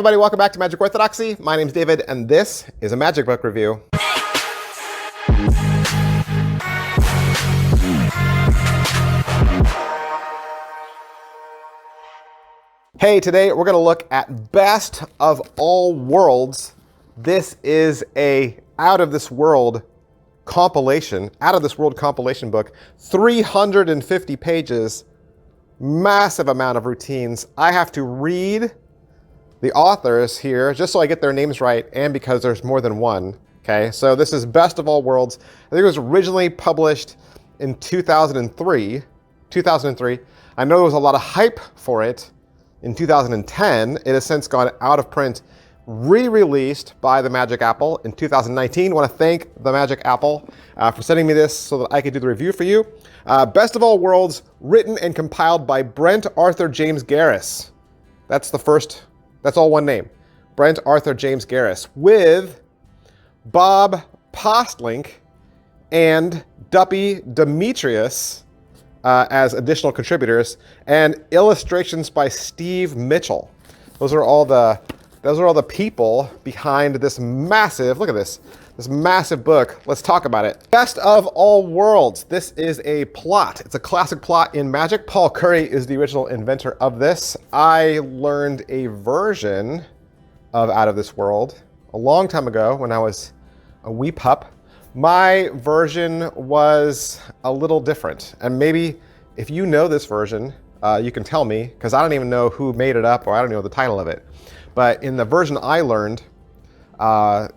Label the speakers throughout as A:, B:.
A: everybody, welcome back to Magic Orthodoxy. My name's David, and this is a magic book review. Hey, today we're going to look at Best of All Worlds. This is a out-of-this-world compilation book, 350 pages, massive amount of routines. I have to read the authors here just so I get their names right, and because there's more than one. Okay, so this is Best of All Worlds. I think it was originally published in 2003. I know there was a lot of hype for it in 2010. It has since gone out of print, re-released by the Magic Apple in 2019. I want to thank the Magic Apple for sending me this so that I could do the review for you. Best of All Worlds, written and compiled by Brent Arthur James Garris. That's all one name. Brent Arthur James Garris, with Bob Postlink and Duppy Demetrius as additional contributors, and illustrations by Steve Mitchell. Those are all the people behind this massive, look at this massive book. Let's talk about it. Best of All Worlds. This is a plot. It's a classic plot in Magic. Paul Curry is the original inventor of this. I learned a version of Out of This World a long time ago when I was a wee pup. My version was a little different. And maybe if you know this version, you can tell me, because I don't even know who made it up, or I don't know the title of it. But in the version I learned,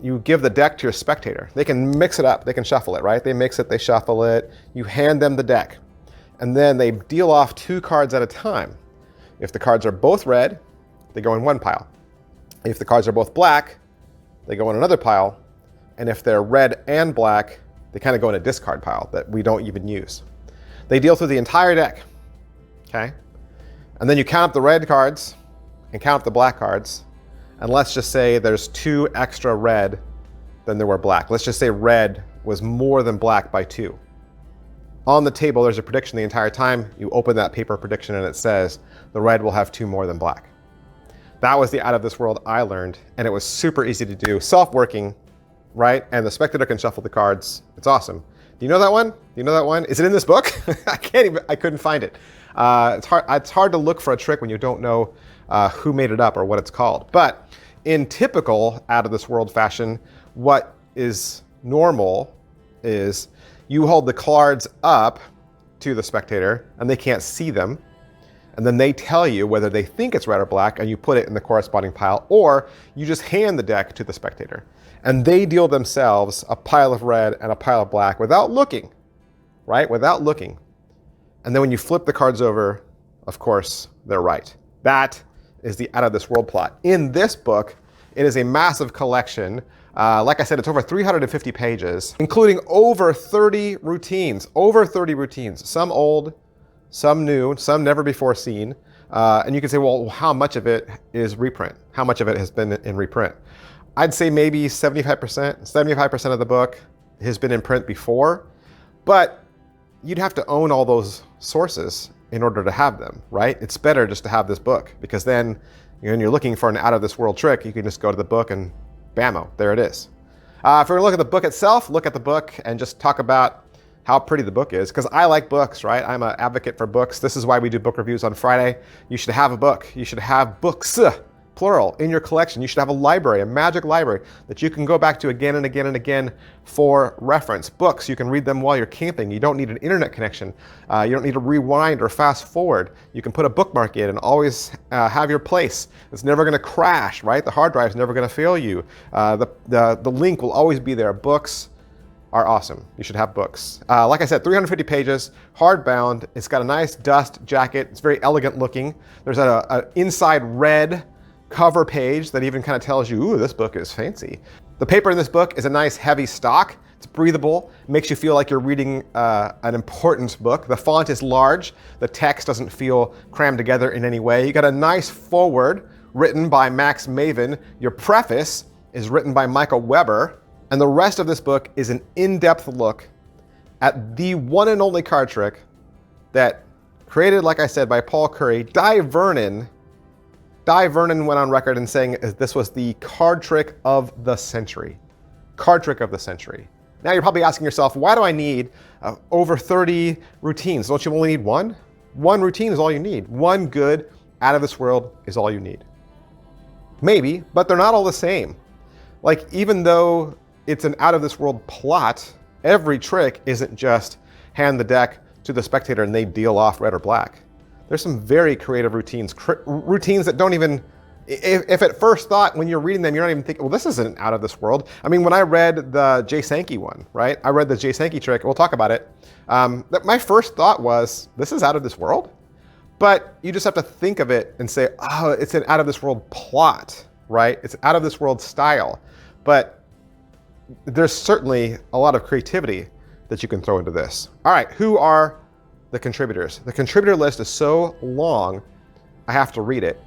A: you give the deck to your spectator. They can mix it up. They can shuffle it, right? They mix it, they shuffle it. You hand them the deck. And then they deal off 2 cards at a time. If the cards are both red, they go in one pile. If the cards are both black, they go in another pile. And if they're red and black, they kind of go in a discard pile that we don't even use. They deal through the entire deck, okay? And then you count up the red cards and count up the black cards. And let's just say there's 2 extra red than there were black. Let's just say red was more than black by 2. On the table, there's a prediction the entire time. You open that paper prediction and it says the red will have 2 more than black. That was the Out of This World I learned, and it was super easy to do. Self-working, right? And the spectator can shuffle the cards. It's awesome. Do you know that one? Is it in this book? I couldn't find it. It's hard to look for a trick when you don't know who made it up or what it's called. But in typical Out of This World fashion, what is normal is you hold the cards up to the spectator and they can't see them. And then they tell you whether they think it's red or black, and you put it in the corresponding pile, or you just hand the deck to the spectator. And they deal themselves a pile of red and a pile of black without looking, right? Without looking. And then when you flip the cards over, of course, they're right. That is the Out of This World plot. In this book, it is a massive collection. Like I said, it's over 350 pages, including over 30 routines. Some old, some new, some never before seen. And you can say, well, how much of it is reprint? How much of it has been in reprint? I'd say maybe 75%. 75% of the book has been in print before, but you'd have to own all those sources in order to have them, right? It's better just to have this book, because then when you're looking for an out-of-this-world trick, you can just go to the book and bammo, there it is. If we're gonna look at the book itself, look at the book and just talk about how pretty the book is, because I like books, right? I'm an advocate for books. This is why we do book reviews on Friday. You should have a book. You should have books, plural, in your collection. You should have a library, a magic library that you can go back to again and again and again for reference. Books, you can read them while you're camping. You don't need an internet connection. You don't need to rewind or fast forward. You can put a bookmark in and always have your place. It's never going to crash, right? The hard drive's never going to fail you. The link will always be there. Books are awesome. You should have books. Like I said, 350 pages, hardbound. It's got a nice dust jacket. It's very elegant looking. There's an inside red cover page that even kind of tells you, ooh, this book is fancy. The paper in this book is a nice heavy stock. It's breathable, makes you feel like you're reading an important book. The font is large. The text doesn't feel crammed together in any way. You got a nice foreword written by Max Maven. Your preface is written by Michael Weber. And the rest of this book is an in-depth look at the one and only card trick that, created, like I said, by Paul Curry, Di Vernon Di Vernon went on record in saying this was the card trick of the century. Card trick of the century. Now you're probably asking yourself, why do I need over 30 routines? Don't you only need one? One routine is all you need. One good, out of this world is all you need. Maybe, but they're not all the same. Like, even though it's an out of this world plot, every trick isn't just hand the deck to the spectator and they deal off red or black. There's some very creative routines, routines that don't even, if at first thought when you're reading them, you're not even thinking, well, this isn't out of this world. I mean, when I read the Jay Sankey one, right? I read the Jay Sankey trick, we'll talk about it. My first thought was, this is out of this world? But you just have to think of it and say, oh, it's an out of this world plot, right? It's out of this world style. But there's certainly a lot of creativity that you can throw into this. All right, who are the contributors? The contributor list is so long, I have to read it.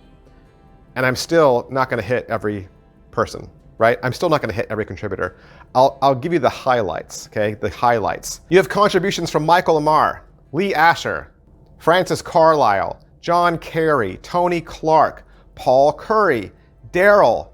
A: And I'm still not gonna hit every person, right? I'm still not gonna hit every contributor. I'll give you the highlights, okay? The highlights. You have contributions from Michael Amar, Lee Asher, Francis Carlisle, John Carey, Tony Clark, Paul Curry, Daryl,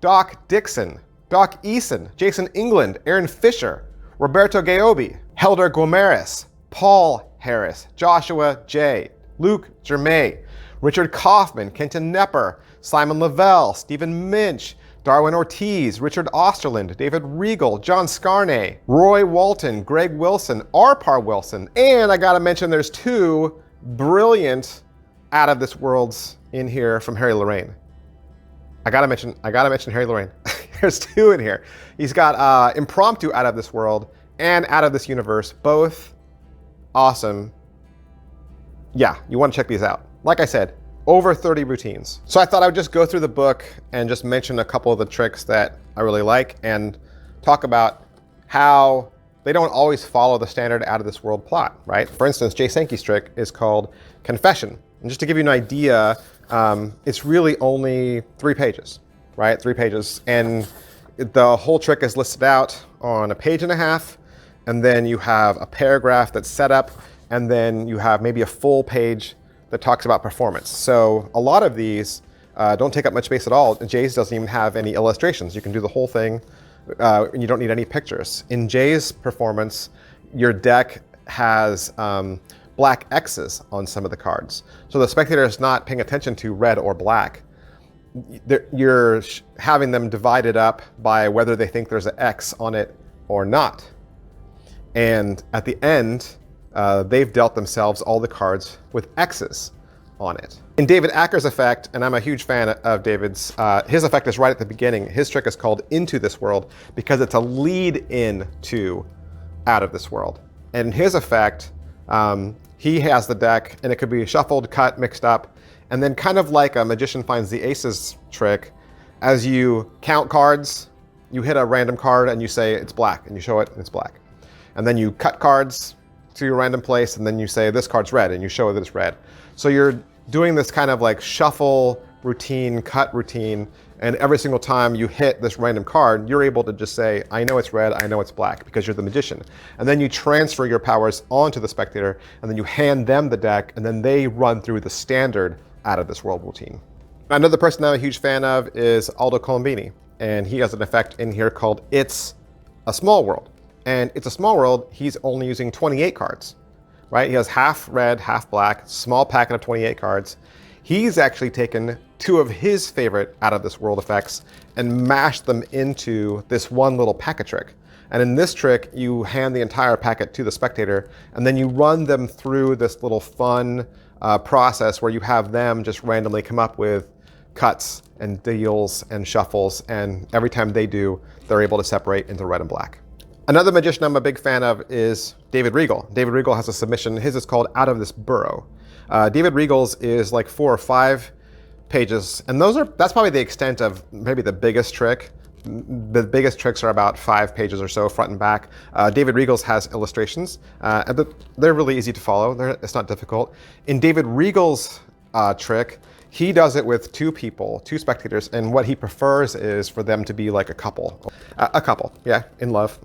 A: Doc Dixon, Doc Eason, Jason England, Aaron Fisher, Roberto Gaobi, Helder Gomeres, Paul Harris, Joshua J., Luke Germay, Richard Kaufman, Kenton Nepper, Simon Lavelle, Stephen Minch, Darwin Ortiz, Richard Osterland, David Regal, John Scarnay, Roy Walton, Greg Wilson, Arpar Wilson, and I gotta mention there's two brilliant out of this worlds in here from Harry Lorraine. I gotta mention Harry Lorraine. There's two in here. He's got impromptu out of this world and out of this universe, both awesome. Yeah, you want to check these out. Like I said, over 30 routines. So I thought I would just go through the book and just mention a couple of the tricks that I really like and talk about how they don't always follow the standard out of this world plot, right? For instance, Jay Sankey's trick is called Confession. And just to give you an idea, it's really only 3 pages, right? 3 pages. And the whole trick is listed out on a page and a half. And then you have a paragraph that's set up. And then you have maybe a full page that talks about performance. So a lot of these don't take up much space at all. Jay's doesn't even have any illustrations. You can do the whole thing. You don't need any pictures. In Jay's performance, your deck has black X's on some of the cards. So the spectator is not paying attention to red or black. You're having them divided up by whether they think there's an X on it or not. And at the end, they've dealt themselves all the cards with X's on it. In David Acker's effect, and I'm a huge fan of David's, his effect is right at the beginning. His trick is called Into This World because it's a lead in to Out of This World. And in his effect, he has the deck and it could be shuffled, cut, mixed up, and then kind of like a magician finds the aces trick, as you count cards, you hit a random card and you say it's black and you show it and it's black. And then you cut cards to your random place and then you say this card's red and you show that it's red. So you're doing this kind of like shuffle routine, cut routine, and every single time you hit this random card, you're able to just say, I know it's red, I know it's black, because you're the magician. And then you transfer your powers onto the spectator, and then you hand them the deck, and then they run through the standard Out of This World routine. Another person I'm a huge fan of is Aldo Colombini, and he has an effect in here called It's a Small World. And It's a Small World, he's only using 28 cards, right? He has half red, half black, small packet of 28 cards. He's actually taken 2 of his favorite Out of This World effects and mashed them into this one little packet trick. And in this trick, you hand the entire packet to the spectator, and then you run them through this little fun process where you have them just randomly come up with cuts and deals and shuffles, and every time they do, they're able to separate into red and black. Another magician I'm a big fan of is David Regal. David Regal has a submission. His is called Out of This Burrow. David Regal's is like 4 or 5 pages, and that's probably the extent of maybe the biggest trick. The biggest tricks are about 5 pages or so, front and back. David Regal's has illustrations, and they're really easy to follow. It's not difficult. In David Regal's trick, he does it with 2 people, 2 spectators, and what he prefers is for them to be like a couple. Yeah, in love.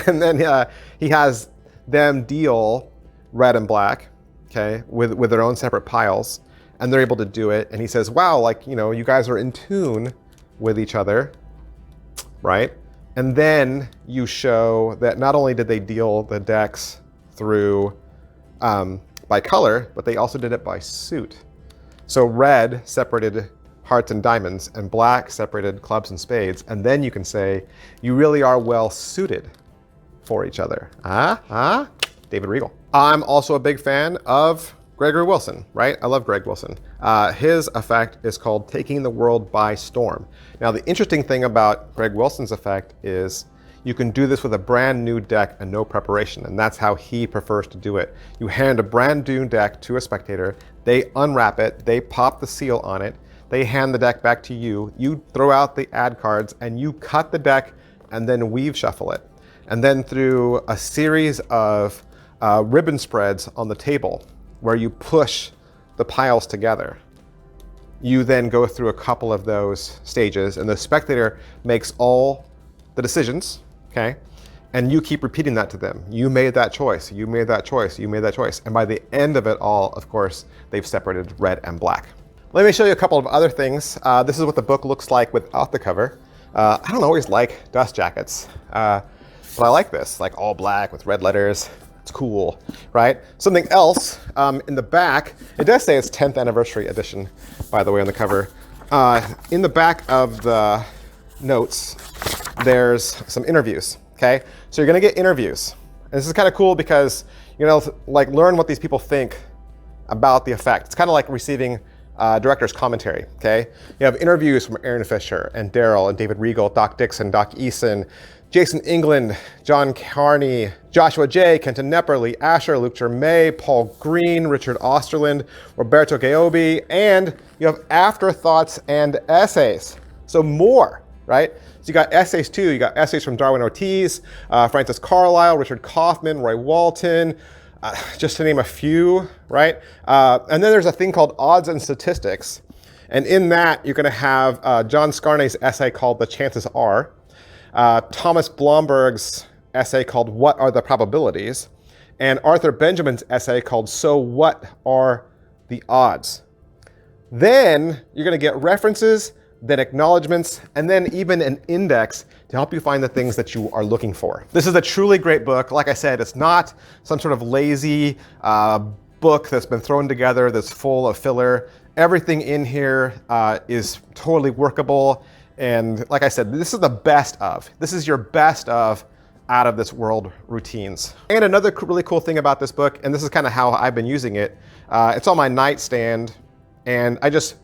A: And then he has them deal red and black, okay, with their own separate piles. and they're able to do it. And he says, wow, like, you know, you guys are in tune with each other, right? And then you show that not only did they deal the decks through by color, but they also did it by suit. So red separated hearts and diamonds, and black separated clubs and spades. And then you can say, you really are well suited for each other. David Regal. I'm also a big fan of Gregory Wilson, right? I love Greg Wilson. His effect is called Taking the World by Storm. Now, the interesting thing about Greg Wilson's effect is you can do this with a brand new deck and no preparation, and that's how he prefers to do it. You hand a brand new deck to a spectator, they unwrap it, they pop the seal on it, they hand the deck back to you, you throw out the ad cards, and you cut the deck and then weave shuffle it. And then through a series of ribbon spreads on the table where you push the piles together, you then go through a couple of those stages, and the spectator makes all the decisions, okay? And you keep repeating that to them. You made that choice, you made that choice, you made that choice. And by the end of it all, of course, they've separated red and black. Let me show you a couple of other things. This is what the book looks like without the cover. I don't always like dust jackets, but I like this, like all black with red letters. It's cool, right? Something else in the back, it does say it's 10th anniversary edition, by the way, on the cover. In the back of the notes, there's some interviews, okay? So you're gonna get interviews. And this is kind of cool because, you know, like learn what these people think about the effect. It's kind of like receiving director's commentary, okay? You have interviews from Aaron Fisher and Daryl and David Regal, Doc Dixon, Doc Eason, Jason England, John Carney, Joshua J., Kenton Knepper, Lee Asher, Luke Germay, Paul Green, Richard Osterland, Roberto Gaobi, and you have afterthoughts and essays. So more, right? So you got essays too. You got essays from Darwin Ortiz, Francis Carlisle, Richard Kaufman, Roy Walton, just to name a few, right? And then there's a thing called Odds and Statistics. And in that, you're going to have John Scarney's essay called The Chances Are, Thomas Blomberg's essay called What Are the Probabilities, and Arthur Benjamin's essay called So What Are the Odds? Then you're going to get references, then acknowledgments, and then even an index to help you find the things that you are looking for. This is a truly great book. Like I said, it's not some sort of lazy book that's been thrown together that's full of filler. Everything in here is totally workable. And like I said, this is the best of. This is your best of out of this world routines. And another really cool thing about this book, and this is kind of how I've been using it, it's on my nightstand, and I just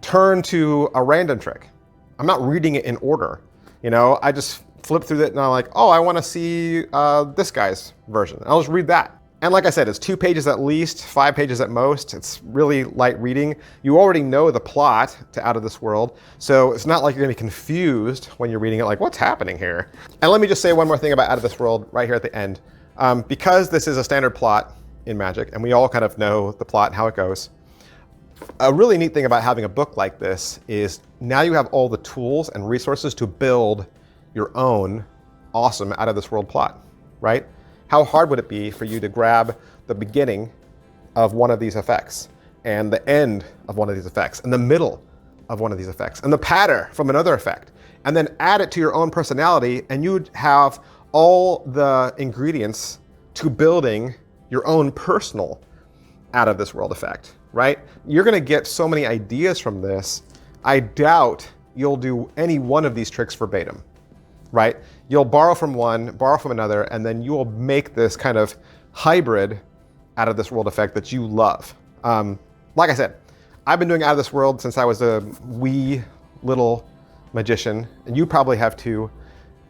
A: turn to a random trick. I'm not reading it in order. You know, I just flip through it and I'm like, oh, I want to see this guy's version. I'll just read that. And like I said, it's 2 pages at least, 5 pages at most. It's really light reading. You already know the plot to Out of This World, so it's not like you're gonna be confused when you're reading it, like, what's happening here? And let me just say one more thing about Out of This World right here at the end. Because this is a standard plot in Magic, and we all kind of know the plot and how it goes, a really neat thing about having a book like this is now you have all the tools and resources to build your own awesome Out of This World plot, right? How hard would it be for you to grab the beginning of one of these effects and the end of one of these effects and the middle of one of these effects and the pattern from another effect, and then add it to your own personality, and you'd have all the ingredients to building your own personal Out of This World effect, right? You're gonna get so many ideas from this. I doubt you'll do any one of these tricks verbatim, right? You'll borrow from one, borrow from another, and then you'll make this kind of hybrid Out of This World effect that you love. Like I said, I've been doing Out of This World since I was a wee little magician, and you probably have too.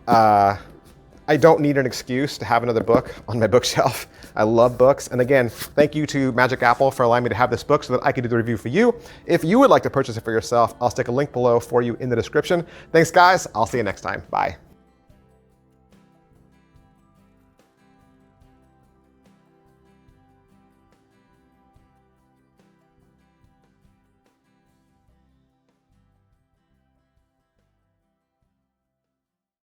A: I don't need an excuse to have another book on my bookshelf. I love books. And again, thank you to Magic Apple for allowing me to have this book so that I could do the review for you. If you would like to purchase it for yourself, I'll stick a link below for you in the description. Thanks, guys. I'll see you next time. Bye.